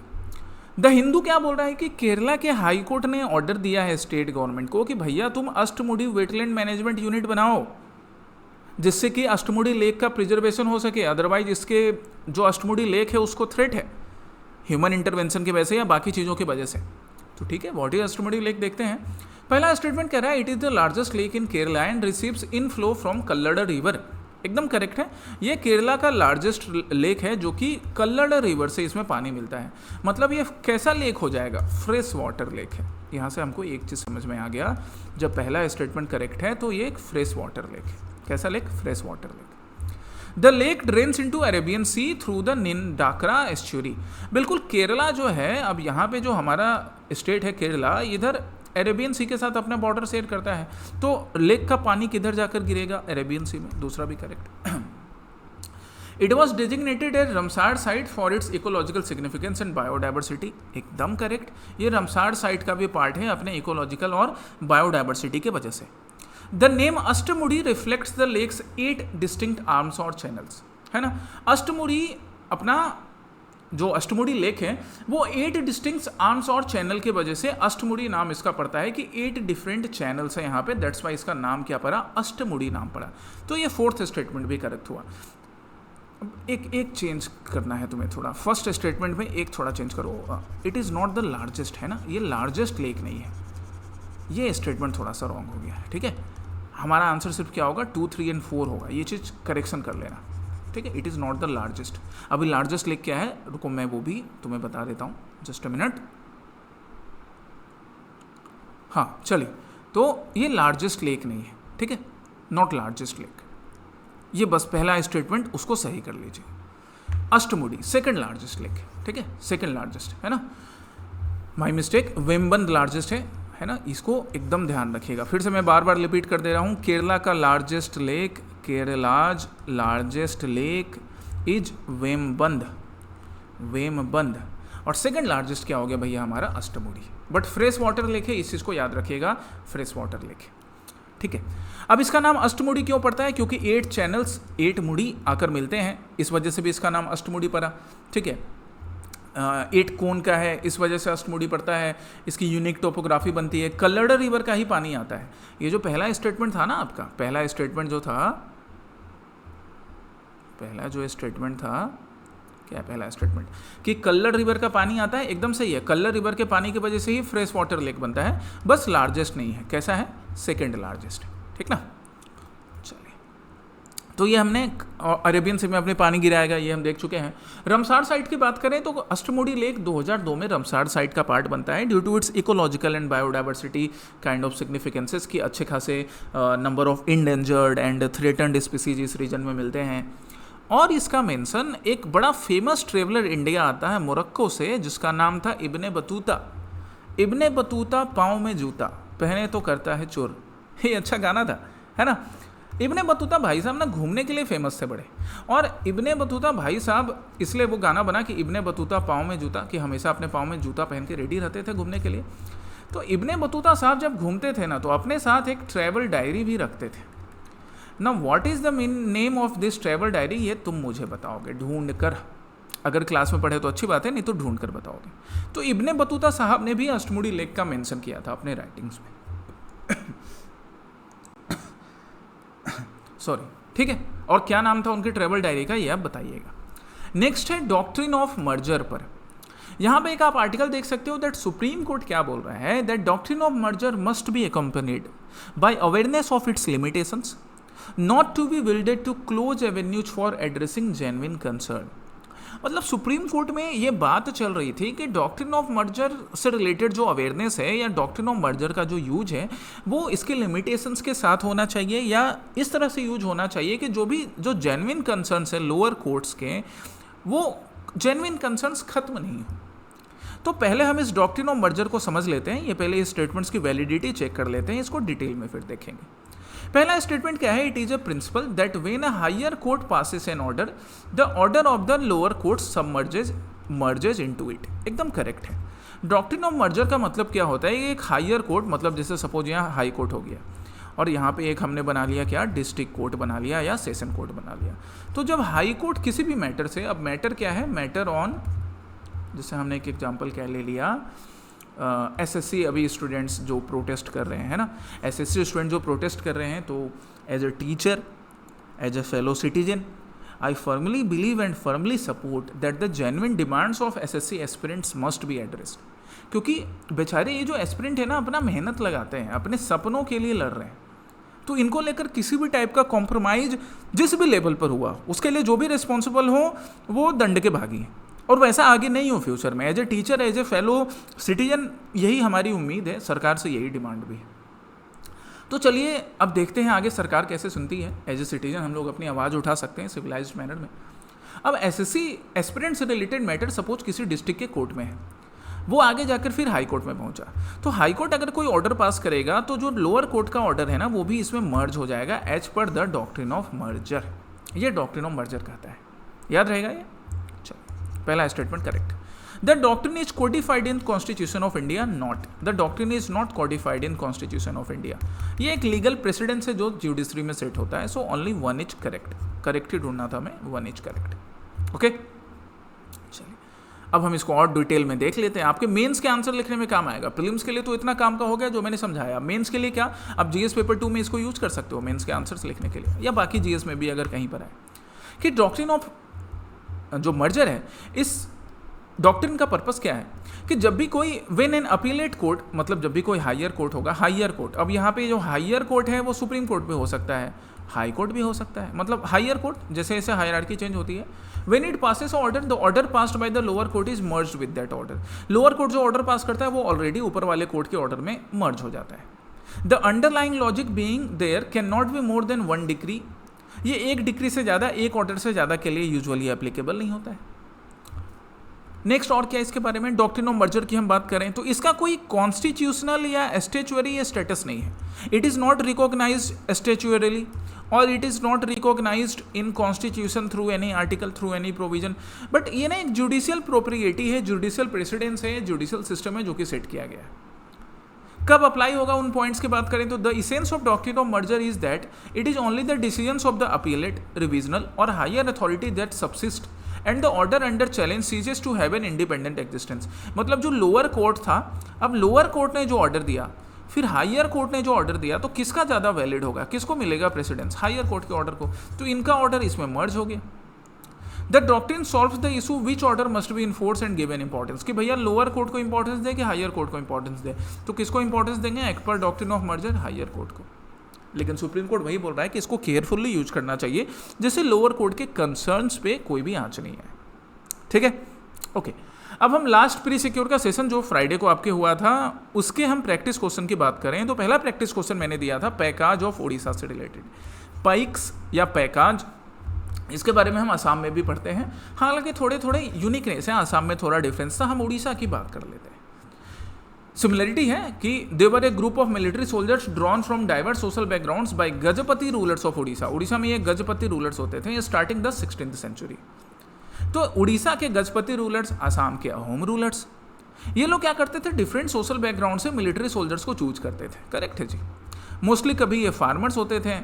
द हिंदू क्या बोल रहा है कि केरला के हाई कोर्ट ने ऑर्डर दिया है स्टेट गवर्नमेंट को कि भैया तुम अष्टमुड़ी वेटलैंड मैनेजमेंट यूनिट बनाओ, जिससे कि अष्टमुड़ी लेक का प्रिजर्वेशन हो सके। अदरवाइज इसके जो अष्टमुड़ी लेक है उसको थ्रेट है ह्यूमन इंटरवेंशन की वजह से या बाकी चीज़ों की वजह से। तो ठीक है, व्हाट इज अष्टमुड़ी लेक देखते हैं। पहला स्टेटमेंट कह रहा है it is the largest lake in Kerala and receives inflow from Kallada river. एकदम करेक्ट है, ये केरला का लार्जेस्ट लेक है जो कि कल्लड़ रिवर से इसमें पानी मिलता है। मतलब ये कैसा लेक हो जाएगा, फ्रेश वाटर लेक है। यहाँ से हमको एक चीज़ समझ में आ गया, जब पहला स्टेटमेंट करेक्ट है तो ये एक फ्रेश वाटर लेक है। कैसा lake, fresh water lake. The lake drains into Arabian sea through the Neendakara estuary. बिल्कुल केरला जो है, अब यहाँ पे जो हमारा स्टेट है केरला, इधर अरेबियन सी के साथ अपना बॉर्डर शेयर करता है, तो लेक का पानी किधर जाकर गिरेगा, अरेबियन सी में। दूसरा भी correct. It was designated as Ramsar site for its ecological significance and biodiversity. एकदम करेक्ट, ये रमसार साइट का भी पार्ट है अपने इकोलॉजिकल और बायोडाइवर्सिटी के वजह से। The name Ashtamudi reflects the lakes 8 distinct arms और चैनल्स, है ना। अष्टमुड़ी अपना जो अष्टमुड़ी लेक है वो 8 डिस्टिंक्ट आर्म्स और चैनल की वजह से अष्टमुड़ी नाम इसका पड़ता है कि 8 डिफरेंट चैनल्स हैं यहाँ पे, दैट्स वाई इसका नाम क्या पड़ा, अष्टमुड़ी नाम पड़ा। तो ये फोर्थ स्टेटमेंट भी करेक्ट हुआ। एक चेंज करना है तुम्हें थोड़ा, फर्स्ट स्टेटमेंट में एक थोड़ा चेंज करो, it is not the largest, है ना, ये लार्जेस्ट लेक नहीं है, ये स्टेटमेंट थोड़ा सा रॉन्ग हो गया है, ठीक है। हमारा आंसर सिर्फ क्या होगा, 2, 3 एंड 4 होगा, ये चीज़ करेक्शन कर लेना, ठीक है। It is not the largest. अभी लार्जेस्ट लेक क्या है, रुको मैं वो भी तुम्हें बता देता हूँ, जस्ट अ मिनट। हाँ चलिए, तो ये लार्जेस्ट लेक नहीं है, ठीक है, नॉट लार्जेस्ट लेक, ये बस पहला स्टेटमेंट उसको सही कर लीजिए। अष्टमुड़ी सेकंड लार्जेस्ट लेक, ठीक है, सेकंड लार्जेस्ट है ना, माय मिस्टेक, वेम्बंद लार्जेस्ट है ना, इसको एकदम ध्यान रखिएगा। फिर से मैं बार बार रिपीट कर दे रहा हूँ, केरला का largest lake, Kerala's largest lake is Vembanad, Vembanad. और सेकंड लार्जेस्ट क्या हो गया भैया, हमारा Ashtamudi. But fresh water lake है, इस चीज़ को याद रखिएगा, फ्रेश वाटर लेक, ठीक है। अब इसका नाम अष्टमुड़ी क्यों पड़ता है, क्योंकि 8 चैनल्स 8 मुड़ी आकर मिलते हैं, इस वजह से भी इसका नाम अष्टमुड़ी पड़ा, ठीक है। 8 कोन का है, इस वजह से अष्टमुड़ी पड़ता है, इसकी यूनिक टोपोग्राफी बनती है, कल्लड़ रिवर का ही पानी आता है। ये जो पहला स्टेटमेंट था ना आपका, पहला स्टेटमेंट जो था, पहला जो स्टेटमेंट था, क्या पहला स्टेटमेंट कि कल्लड़ रिवर का पानी आता है, एकदम सही है, कल्लड़ रिवर के पानी की वजह से ही फ्रेश वाटर लेक बनता है, बस लार्जेस्ट नहीं है। कैसा है, सेकेंड लार्जेस्ट, ठीक ना। चलिए, तो ये हमने अरेबियन सी में अपने पानी गिराएगा, ये हम देख चुके हैं। रमसार साइट की बात करें तो अष्टमुड़ी लेक 2002 में रमसार साइट का पार्ट बनता है, due to its ecological and biodiversity kind of significances की अच्छे खासे number of endangered and threatened species इस रीजन में मिलते हैं। और इसका मेंशन एक बड़ा फेमस ट्रेवलर इंडिया आता है मोरक्को से, जिसका नाम था इब्ने बतूता। इब्ने बतूता पाँव में जूता पहने तो करता है चोर, ये अच्छा गाना था, है ना। इब्ने बतूता भाई साहब ना घूमने के लिए फेमस थे बड़े, और इब्ने बतूता भाई साहब इसलिए वो गाना बना कि इब्ने बतूता पाँव में जूता, कि हमेशा अपने पाँव में जूता पहन के रेडी रहते थे घूमने के लिए। तो इब्ने बतूता साहब जब घूमते थे ना, तो अपने साथ एक ट्रैवल डायरी भी रखते थे ना। What is the name of this travel diary, ये तुम मुझे बताओगे ढूंढ कर, अगर क्लास में पढ़े तो अच्छी बात है, नहीं तो ढूंढ कर बताओगे। तो इब्ने बतूता साहब ने भी अष्टमुड़ी लेक का मेंशन किया था अपने राइटिंग्स में, सॉरी, ठीक है। और क्या नाम था उनकी ट्रैवल डायरी का, ये आप बताइएगा। नेक्स्ट है डॉक्ट्रिन ऑफ मर्जर पर। यहाँ पे एक आप आर्टिकल देख सकते हो दैट सुप्रीम कोर्ट क्या बोल रहा है, that doctrine of merger must be accompanied by awareness of its limitations, not to be wielded to close avenues for addressing genuine concern. मतलब सुप्रीम कोर्ट में ये बात चल रही थी कि डॉक्ट्रिन ऑफ मर्जर से रिलेटेड जो अवेयरनेस है, या डॉक्ट्रिन ऑफ मर्जर का जो यूज है, वो इसके लिमिटेशंस के साथ होना चाहिए, या इस तरह से यूज होना चाहिए कि जो जेन्युइन कंसर्न्स है लोअर कोर्ट्स के, वो जेन्युइन कंसर्न्स खत्म नहीं हो। तो पहले हम इस डॉक्ट्रिन ऑफ मर्जर को समझ लेते हैं, ये पहले इस स्टेटमेंट्स की वैलिडिटी चेक कर लेते हैं, इसको डिटेल में फिर देखेंगे। पहला स्टेटमेंट क्या है, it is a principle that when a higher court passes an order, the order of the lower court submerges merges into it. एकदम करेक्ट है। डॉक्ट्रिन ऑफ मर्जर का मतलब क्या होता है, एक हायर कोर्ट, मतलब जैसे सपोज यहाँ हाई कोर्ट हो गया, और यहाँ पे एक हमने बना लिया क्या, डिस्ट्रिक्ट कोर्ट बना लिया या सेशन कोर्ट बना लिया। तो जब हाई कोर्ट किसी भी मैटर से, अब मैटर क्या है, मैटर ऑन, जैसे हमने एक एग्जाम्पल क्या ले लिया, एसएससी अभी स्टूडेंट्स जो प्रोटेस्ट कर रहे हैं ना, एसएससी स्टूडेंट जो प्रोटेस्ट कर रहे हैं, तो as a teacher, as a fellow citizen, I firmly believe and firmly support that the genuine demands of SSC aspirants must be addressed. क्योंकि बेचारे ये जो एस्पिरेंट है ना, अपना मेहनत लगाते हैं, अपने सपनों के लिए लड़ रहे हैं, तो इनको लेकर किसी भी टाइप का कॉम्प्रोमाइज जिस भी लेवल पर हुआ, उसके लिए जो भी रिस्पॉन्सिबल हो वो दंड के भागी हैं, और वैसा आगे नहीं हो फ्यूचर में। As a teacher, as a fellow citizen, यही हमारी उम्मीद है, सरकार से यही डिमांड भी है। तो चलिए अब देखते हैं आगे सरकार कैसे सुनती है। एज ए सिटीजन हम लोग अपनी आवाज़ उठा सकते हैं सिविलाइज्ड मैनर में। अब एसएससी एस्पिरेंट से रिलेटेड मैटर सपोज किसी डिस्ट्रिक्ट के कोर्ट में है, वो आगे जाकर फिर हाई कोर्ट में पहुंचा, तो हाई कोर्ट अगर कोई ऑर्डर पास करेगा, तो जो लोअर कोर्ट का ऑर्डर है ना, वो भी इसमें मर्ज हो जाएगा as per the doctrine of merger. ये डॉक्ट्रिन ऑफ मर्जर कहता है, याद रहेगा ये। पहला statement correct. The doctrine is codified in constitution of India, not the doctrine is not codified in constitution of India. ये एक लीगल प्रेसिडेंस है जो जुडिशरी में सेट होता है, so only 1 is correct. Correct ही ढूंढना था मैं, 1 इज करेक्ट। ओके, चलिए अब हम इसको और डिटेल में देख लेते हैं, आपके मेंस के आंसर लिखने में काम आएगा। प्रीलिम्स के लिए तो इतना काम का हो गया जो मैंने समझाया, मेंस के लिए क्या, आप जीएस पेपर 2 में इसको यूज कर सकते हो मेंस के आंसर्स लिखने के लिए, या बाकी जीएस में भी अगर कहीं पर आए कि डॉक्ट्रिन ऑफ जो मर्जर है, इस डॉक्ट्रिन का पर्पस क्या है कि जब भी कोई व्हेन एन अपीलेट कोर्ट, मतलब जब भी कोई हायर कोर्ट होगा, हायर कोर्ट, अब यहाँ पे जो हायर कोर्ट है वो सुप्रीम कोर्ट पे हो सकता है, हाई कोर्ट भी हो सकता है, मतलब हायर कोर्ट जैसे जैसे हायरार्की चेंज होती है, when it passes order, the order passed by the lower court is merged with that order. Lower court जो ऑर्डर पास करता है वो ऑलरेडी ऊपर वाले कोर्ट के ऑर्डर में मर्ज हो जाता है। The underlying logic being there can not be more than 1 degree, ये 1 डिग्री से ज़्यादा, एक ऑर्डर से ज़्यादा के लिए यूजुअली एप्लीकेबल नहीं होता है। नेक्स्ट और क्या इसके बारे में, डॉक्ट्रिन ऑफ मर्जर की हम बात करें तो इसका कोई कॉन्स्टिट्यूशनल या स्टैट्यूटरी या स्टेटस नहीं है। It is not recognized statutorily और it is not recognized in constitution through any article, through any provision, but ये ना एक जुडिशियल प्रोप्रिएटी है, जुडिशियल प्रेसिडेंस है, जुडिशियल सिस्टम है जो कि सेट किया गया है। कब अप्लाई होगा उन पॉइंट्स की बात करें तो the essence of doctrine of merger is that it is only the decisions of the appellate, revisional और higher authority that subsist and the order under challenge ceases to have an independent existence. मतलब जो lower court था, अब lower court ने जो order दिया, फिर higher court ने जो ऑर्डर दिया, तो किसका ज़्यादा वैलिड होगा, किसको मिलेगा प्रेसिडेंस, हायर कोर्ट के ऑर्डर को, तो इनका ऑर्डर इसमें मर्ज हो गया। The doctrine solves the issue which order must be enforce and given importance, कि भैया लोअर कोर्ट को इंपॉर्टेंस दे कि हायर कोर्ट को इंपॉर्टेंस दे, तो किसको इंपॉर्टेंस देंगे, एक पर doctrine of merger higher court को। लेकिन सुप्रीम कोर्ट वही बोल रहा है कि इसको केयरफुली यूज करना चाहिए जैसे लोअर कोर्ट के कंसर्न्स पे कोई भी आंच नहीं है। ठीक है, ओके। अब हम लास्ट प्री सिक्योर का सेशन जो फ्राइडे को आपके हुआ था उसके हम प्रैक्टिस क्वेश्चन की बात करें तो पहला प्रैक्टिस क्वेश्चन मैंने दिया था पैकाज ऑफ ओडिशा से रिलेटेड। पाइक्स या पैकाज, इसके बारे में हम आसाम में भी पढ़ते हैं, हालांकि थोड़े थोड़े यूनिकनेस है, आसाम में थोड़ा डिफरेंस था, हम उड़ीसा की बात कर लेते हैं। सिमिलरिटी है कि they were a group of military soldiers drawn from diverse social backgrounds by Gajapati rulers of Orissa. Orissa में ये गजपति रूलर्स होते थे स्टार्टिंग द 16th सेंचुरी। तो उड़ीसा के गजपति रूलर्स, आसाम के अहोम रूलर्स, ये लोग क्या करते थे, डिफरेंट सोशल बैकग्राउंड से मिलिट्री सोल्जर्स को चूज करते थे। करेक्ट है जी। मोस्टली कभी ये फार्मर्स होते थे,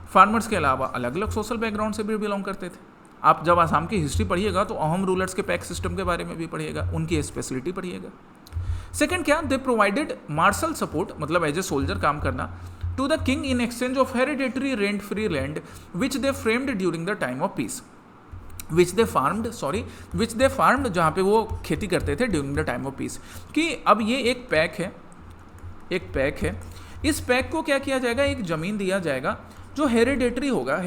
फार्मर्स के अलावा अलग अलग सोशल बैकग्राउंड से भी बिलोंग करते थे। आप जब आसाम की हिस्ट्री पढ़िएगा तो अहोम रूलर्स के पैक सिस्टम के बारे में भी पढ़िएगा, उनकी स्पेशलिटी पढ़िएगा। सेकंड क्या, दे प्रोवाइडेड मार्शल सपोर्ट, मतलब एज ए सोल्जर काम करना, to the king in exchange of hereditary rent free land which they framed during the time of peace, which they farmed, जहाँ पे वो खेती करते थे during the time of peace. कि अब ये एक पैक है, इस पैक को क्या किया जाएगा, एक ज़मीन दिया जाएगा जो हेरिडेटरी होगा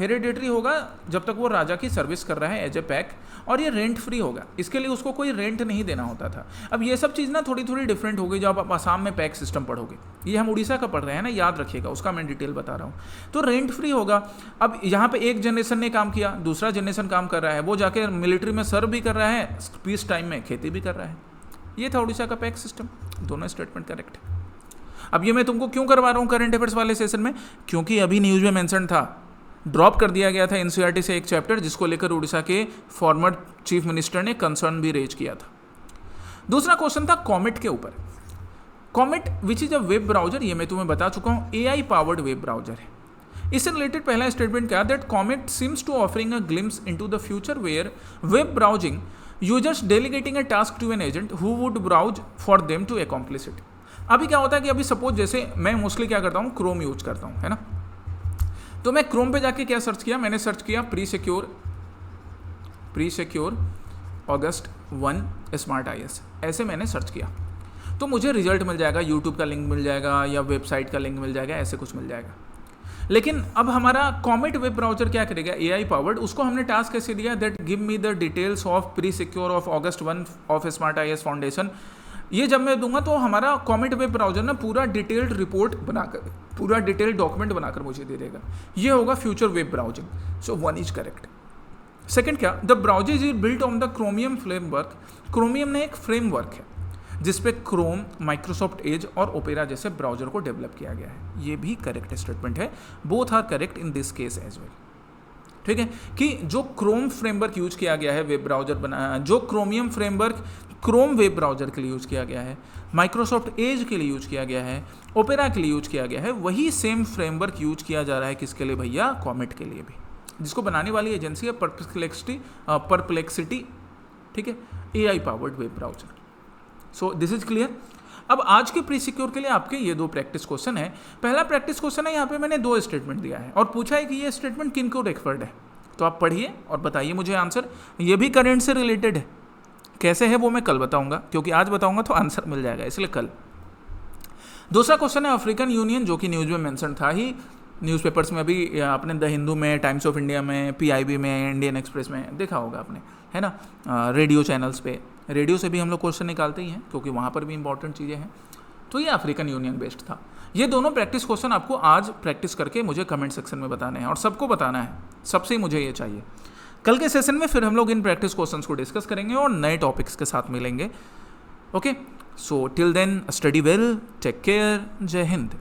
जब तक वो राजा की सर्विस कर रहा है एज ए पैक, और ये रेंट फ्री होगा, इसके लिए उसको कोई रेंट नहीं देना होता था। अब ये सब चीज़ ना थोड़ी थोड़ी डिफरेंट हो गई जब आप आसाम में पैक सिस्टम पढ़ोगे, ये हम उड़ीसा का पढ़ रहे हैं ना, याद रखिएगा, उसका मैं डिटेल बता रहा हूँ। तो रेंट फ्री होगा। अब यहाँ पे एक जनरेशन ने काम किया, दूसरा जनरेशन काम कर रहा है, वो जाके मिलिट्री में सर्व भी कर रहा है, पीस टाइम में खेती भी कर रहा है। ये था उड़ीसा का पैक सिस्टम। दोनों स्टेटमेंट करेक्ट है। अब ये मैं तुमको क्यों करवा रहा हूँ करंट अफेयर्स वाले सेशन में, क्योंकि अभी न्यूज़ में मेंशन था, ड्रॉप कर दिया गया था एनसीईआरटी से एक चैप्टर जिसको लेकर उड़ीसा के फॉर्मर चीफ मिनिस्टर ने कंसर्न भी रेज किया था। दूसरा क्वेश्चन था कॉमेट के ऊपर। Comet which is a web browser, ये मैं तुम्हें बता चुका हूँ, एआई पावर्ड वेब ब्राउजर है। इससे रिलेटेड पहला स्टेटमेंट क्या, that comet seems to offering a glimpse into the future where web browsing users delegating a task to an agent who would browse for them to accomplish it. अभी क्या होता है कि अभी सपोज जैसे मैं मोस्टली क्या करता हूँ, क्रोम यूज करता हूँ, है ना, तो मैं क्रोम पे जाके क्या सर्च किया, मैंने सर्च किया pre secure August 1 smart IAS, ऐसे मैंने सर्च किया तो मुझे रिजल्ट मिल जाएगा, यूट्यूब का लिंक मिल जाएगा या वेबसाइट का लिंक मिल जाएगा, ऐसे कुछ मिल जाएगा। लेकिन अब हमारा कॉमेट वेब ब्राउजर क्या करेगा, एआई पावर्ड, उसको हमने टास्क कैसे दिया, that give me the details of pre secure of August 1 of smart IAS foundation. ये जब मैं दूंगा तो हमारा कॉमेट वेब ब्राउजर ना पूरा डिटेल्ड रिपोर्ट बनाकर, पूरा डिटेल्ड डॉक्यूमेंट बनाकर मुझे दे देगा। ये होगा future web browsing. So 1 is correct. Second क्या, the browser is built on the Chromium framework. Chromium ने एक फ्रेमवर्क है जिसपे क्रोम, माइक्रोसॉफ्ट एज और ओपेरा जैसे ब्राउजर को डेवलप किया गया है। ये भी करेक्ट स्टेटमेंट है, both are correct in this case as well. ठीक है, कि जो क्रोम फ्रेमवर्क यूज किया गया है वेब ब्राउजर बनाया, जो chromium framework Chrome web browser के लिए यूज किया गया है, माइक्रोसॉफ्ट एज के लिए यूज किया गया है, ओपेरा के लिए यूज किया गया है, वही सेम फ्रेमवर्क यूज किया जा रहा है किसके लिए भैया, कॉमेट के लिए भी, जिसको बनाने वाली एजेंसी है परप्लेक्सिटी ठीक है, AI powered web browser. So this is clear. अब आज के प्री सिक्योर के लिए आपके ये 2 प्रैक्टिस क्वेश्चन है। पहला प्रैक्टिस क्वेश्चन है, यहाँ पे मैंने 2 स्टेटमेंट दिया है और पूछा है कि ये स्टेटमेंट किनको रेफर्ड है। तो आप पढ़िए और बताइए मुझे आंसर। ये भी करंट से रिलेटेड है, कैसे है वो मैं कल बताऊंगा, क्योंकि आज बताऊंगा तो आंसर मिल जाएगा, इसलिए कल। दूसरा क्वेश्चन है अफ्रीकन यूनियन, जो कि न्यूज़ में मेंशन था ही, न्यूज़पेपर्स में अभी आपने द हिंदू में, टाइम्स ऑफ इंडिया में, PIB में, इंडियन एक्सप्रेस में देखा होगा आपने, है ना, रेडियो चैनल्स पे, रेडियो से भी हम लोग क्वेश्चन निकालते ही हैं क्योंकि वहाँ पर भी इंपॉर्टेंट चीज़ें हैं। तो ये अफ्रीकन यूनियन बेस्ड था। ये दोनों प्रैक्टिस क्वेश्चन आपको आज प्रैक्टिस करके मुझे कमेंट सेक्शन में बताने हैं और सबको बताना है, सबसे मुझे ये चाहिए। कल के सेशन में फिर हम लोग इन प्रैक्टिस क्वेश्चंस को डिस्कस करेंगे और नए टॉपिक्स के साथ मिलेंगे। Okay, so till then study well, take care, जय हिंद।